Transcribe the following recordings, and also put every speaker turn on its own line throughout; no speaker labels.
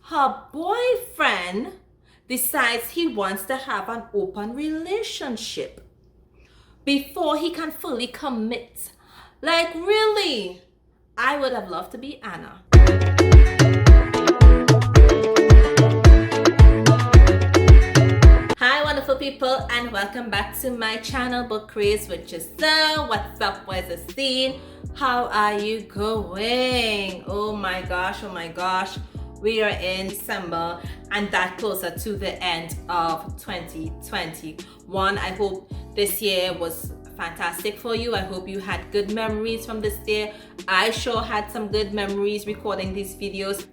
her boyfriend decides he wants to have an open relationship before he can fully commit. Like, really? I would have loved to be Anna. Hi wonderful people, and welcome back to my channel Bookkraves with Giselle. What's up, where's the scene? How are you going? Oh my gosh, we are in December and that closer to the end of 2021. I hope this year was fantastic for you. I hope you had good memories from this year. I sure had some good memories recording these videos.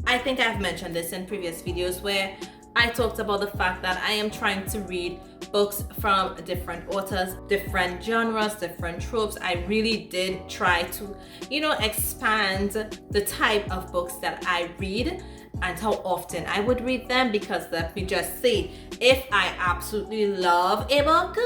I think I've mentioned this in previous videos where I talked about the fact that I am trying to read books from different authors, different genres, different tropes. I really did try to, expand the type of books that I read and how often I would read them, because let me just say, if I absolutely love a book,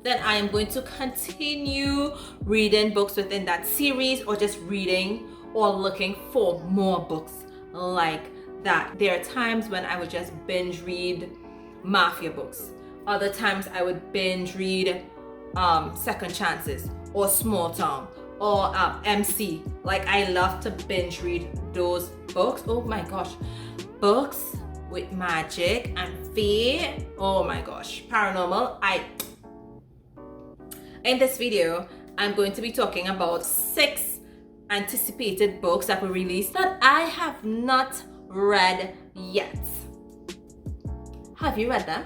then I am going to continue reading books within that series, or just reading or looking for more books like that. There are times when I would just binge read mafia books. Other times I would binge read Second Chances or Small Town or MC. Like, I love to binge read those books. Oh my gosh, books with magic and fear. Oh my gosh, paranormal. In this video, I'm going to be talking about 6 anticipated books that were released that I have not read yet. Have you read them?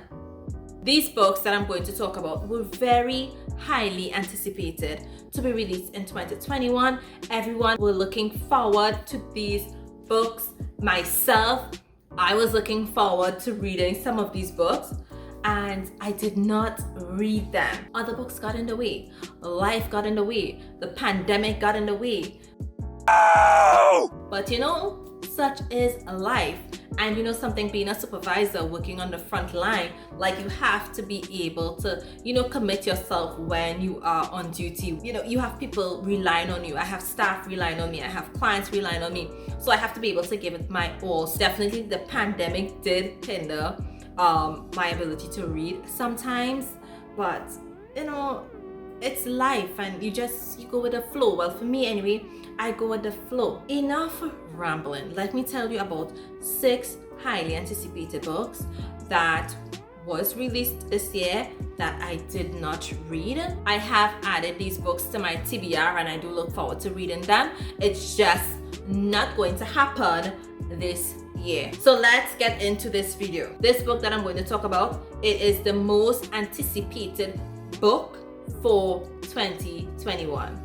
These books that I'm going to talk about were very highly anticipated to be released in 2021. Everyone were looking forward to these books. Myself, I was looking forward to reading some of these books, and I did not read them. Other books got in the way. Life got in the way. The pandemic got in the way. But such is life. And something, being a supervisor working on the front line, like, you have to be able to commit yourself when you are on duty. You have people relying on you. I have staff relying on me. I have clients relying on me. So I have to be able to give it my all. So definitely the pandemic did hinder my ability to read sometimes, but it's life, and you go with the flow. Well, for me anyway, I go with the flow. Enough rambling. Let me tell you about 6 highly anticipated books that was released this year that I did not read. I have added these books to my TBR and I do look forward to reading them. It's just not going to happen this year. So let's get into this video. This book that I'm going to talk about, it is the most anticipated book for 2021.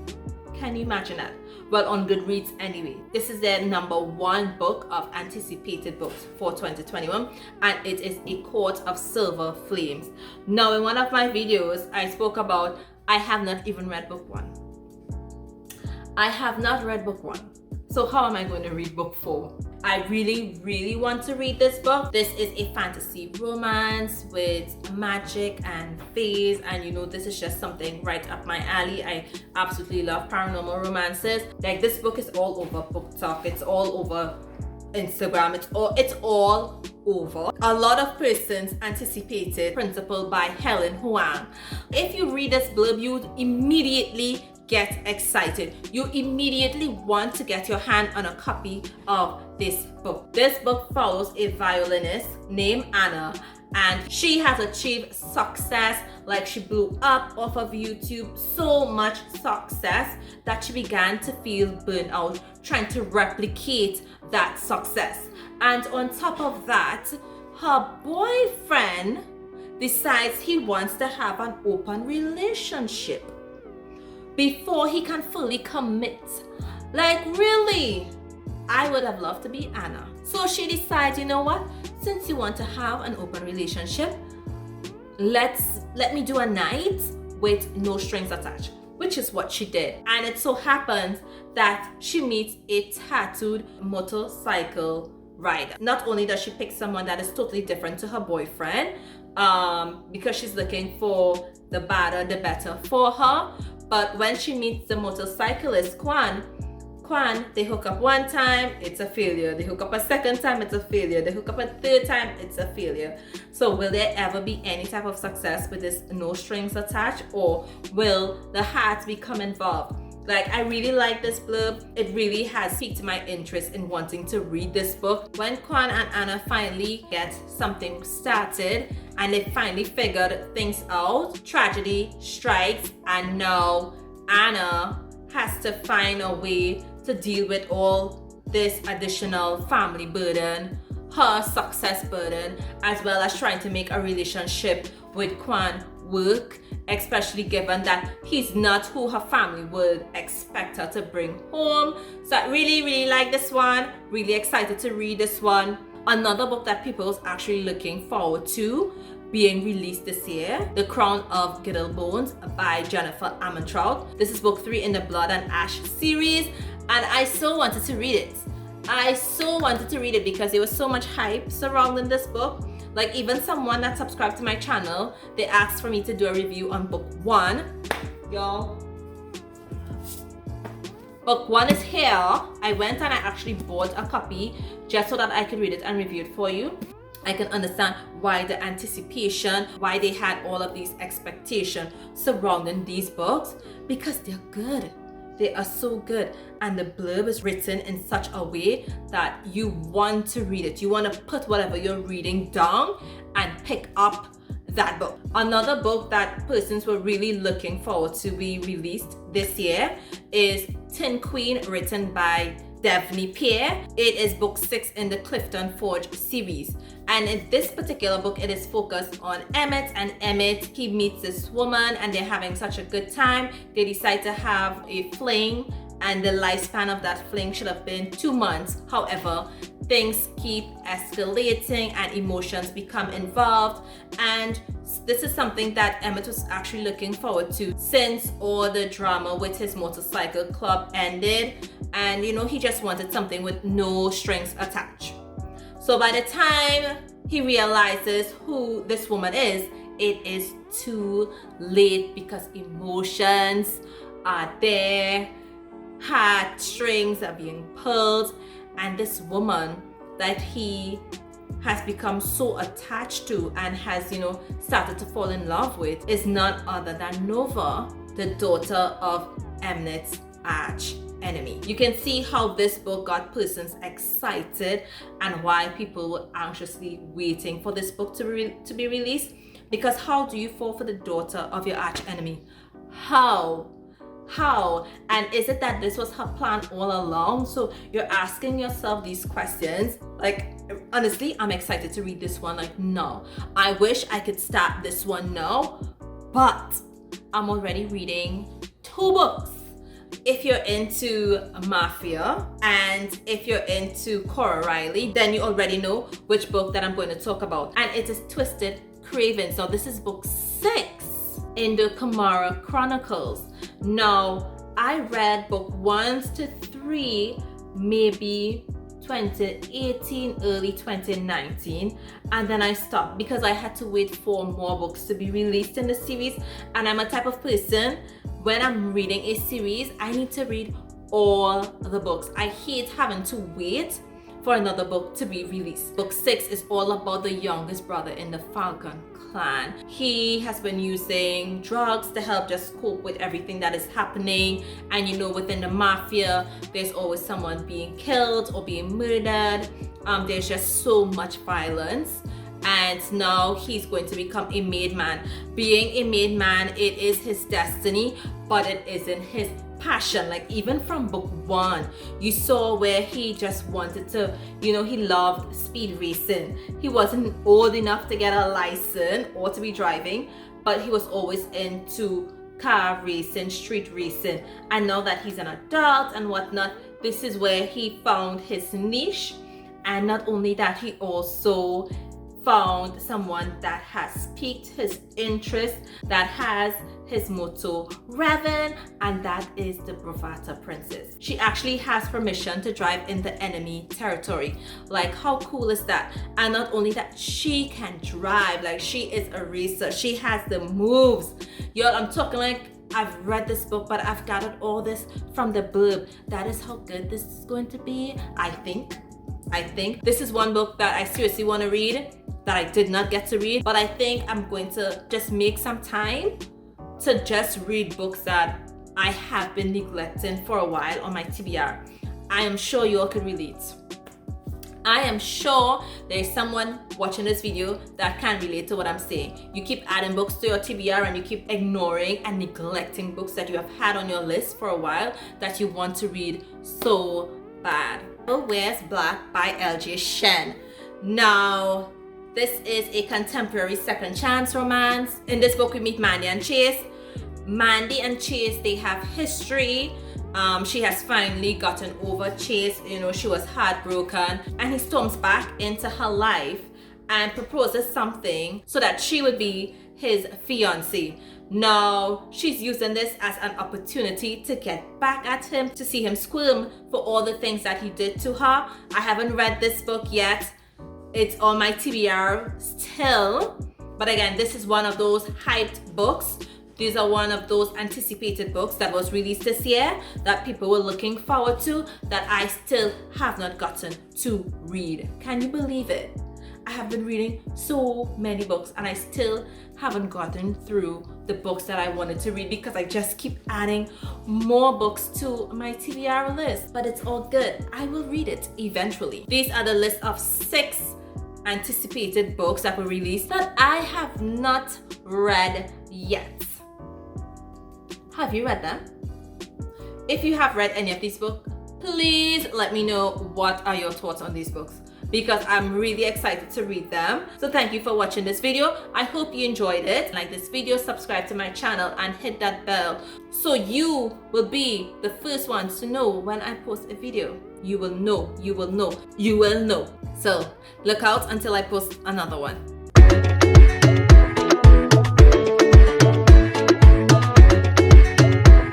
Can you imagine that? Well, on Goodreads anyway. This is their #1 book of anticipated books for 2021, and it is A Court of Silver Flames. Now, in one of my videos, I spoke about I have not even read book 1. I have not read book 1. So how am I going to read book 4? I really want to read this book. This is a fantasy romance with magic and fays, and this is just something right up my alley. I absolutely love paranormal romances. Like, this book is all over BookTok. It's all over Instagram. It's all over. A lot of persons anticipated Principal by Helen Huang. If you read this blurb, you would immediately get excited. You immediately want to get your hand on a copy of this book. This book follows a violinist named Anna, and she has achieved success. Like, she blew up off of YouTube, so much success that she began to feel burnt out trying to replicate that success. And on top of that, her boyfriend decides he wants to have an open relationship before he can fully commit. Like, really? I would have loved to be Anna. So she decides, what? Since you want to have an open relationship, let me do a night with no strings attached, which is what she did. And it so happens that she meets a tattooed motorcycle rider. Not only does she pick someone that is totally different to her boyfriend, because she's looking for the better for her, but when she meets the motorcyclist Quan Quan, they hook up one time, it's a failure. They hook up a second time, it's a failure. They hook up a third time, it's a failure. So will there ever be any type of success with this no strings attached, or will the heart become involved? Like, I really like this blurb. It really has piqued my interest in wanting to read this book. When Quan and Anna finally get something started and they finally figured things out, tragedy strikes, and now Anna has to find a way to deal with all this additional family burden, her success burden, as well as trying to make a relationship with Quan work, especially given that he's not who her family would expect her to bring home. So I really like this one. Really excited to read this one. Another book that people's actually looking forward to being released this year, The Crown of Giddlebones by Jennifer Armentrout. This is book 3 in the Blood and Ash series, and I so wanted to read it. I so wanted to read it because there was so much hype surrounding this book. Like, even someone that subscribed to my channel, they asked for me to do a review on book 1. Y'all, book 1 is here. I went and I actually bought a copy just so that I could read it and review it for you. I can understand why the anticipation, why they had all of these expectations surrounding these books, because they're good. They are so good, and the blurb is written in such a way that you want to read it. You want to put whatever you're reading down and pick up that book. Another book that persons were really looking forward to be released this year is Tin Queen, written by Daphne Pierre. It is book 6 in the Clifton Forge series. And in this particular book, it is focused on Emmett. And Emmett, he meets this woman and they're having such a good time. They decide to have a fling, and the lifespan of that fling should have been 2 months. However, things keep escalating and emotions become involved. And this is something that Emmett was actually looking forward to since all the drama with his motorcycle club ended. And you know, he just wanted something with no strings attached. So by the time he realizes who this woman is, it is too late, because emotions are there, heartstrings are being pulled, and this woman that he has become so attached to and has, you know, started to fall in love with is none other than Nova, the daughter of Emmett's arch enemy. You can see how this book got persons excited and why people were anxiously waiting for this book to be released. Because how do you fall for the daughter of your arch enemy? How? And is it that this was her plan all along? So you're asking yourself these questions. Like, honestly, I'm excited to read this one. Like, no, I wish I could start this one now, but I'm already reading 2 books. If you're into mafia and if you're into Cora Riley, then you already know which book that I'm going to talk about. And it is Twisted Craven. So this is book 6 in the Kamara Chronicles. Now, I read book 1 to 3 maybe 2018, early 2019, and then I stopped because I had to wait for more books to be released in the series. And I'm a type of person, when I'm reading a series, I need to read all the books. I hate having to wait for another book to be released. Book 6 is all about the youngest brother in the Falcon clan. He has been using drugs to help just cope with everything that is happening. And you know, within the mafia, there's always someone being killed or being murdered. There's just so much violence. And now he's going to become a made man. Being a made man, it is his destiny, but it isn't his passion. Like, even from book 1, you saw where he just wanted to, you know, he loved speed racing. He wasn't old enough to get a license or to be driving, but he was always into car racing, street racing. And now that he's an adult and whatnot, this is where he found his niche. And not only that, he also found someone that has piqued his interest, that has his motto Raven, and that is the Bravata Princess. She actually has permission to drive in the enemy territory. Like, how cool is that? And not only that, she can drive. Like, she is a racer. She has the moves. Y'all, I'm talking like I've read this book, but I've gathered all this from the blurb. That is how good this is going to be, I think. This is one book that I seriously want to read that I did not get to read, but I think I'm going to just make some time to just read books that I have been neglecting for a while on my TBR. I am sure you all can relate. I am sure there's someone watching this video that can relate to what I'm saying. You keep adding books to your TBR and you keep ignoring and neglecting books that you have had on your list for a while that you want to read so bad. Who Wears Black by L.J. Shen. Now, this is a contemporary second chance romance. In this book, we meet Mandy and Chase. Mandy and Chase, they have history. She has finally gotten over Chase. You know, she was heartbroken, and he storms back into her life and proposes something so that she would be his fiancée. Now, she's using this as an opportunity to get back at him, to see him squirm for all the things that he did to her. I haven't read this book yet. It's on my TBR still. But again, this is one of those hyped books. These are one of those anticipated books that was released this year that people were looking forward to, that I still have not gotten to read. Can you believe it? I have been reading so many books and I still haven't gotten through the books that I wanted to read because I just keep adding more books to my TBR list. But it's all good. I will read it eventually. These are the list of 6 anticipated books that were released that I have not read yet. Have you read them? If you have read any of these books, please let me know what are your thoughts on these books, because I'm really excited to read them. So thank you for watching this video. I hope you enjoyed it. Like this video, subscribe to my channel and hit that bell so you will be the first ones to know when I post a video. You will know. So look out until I post another one.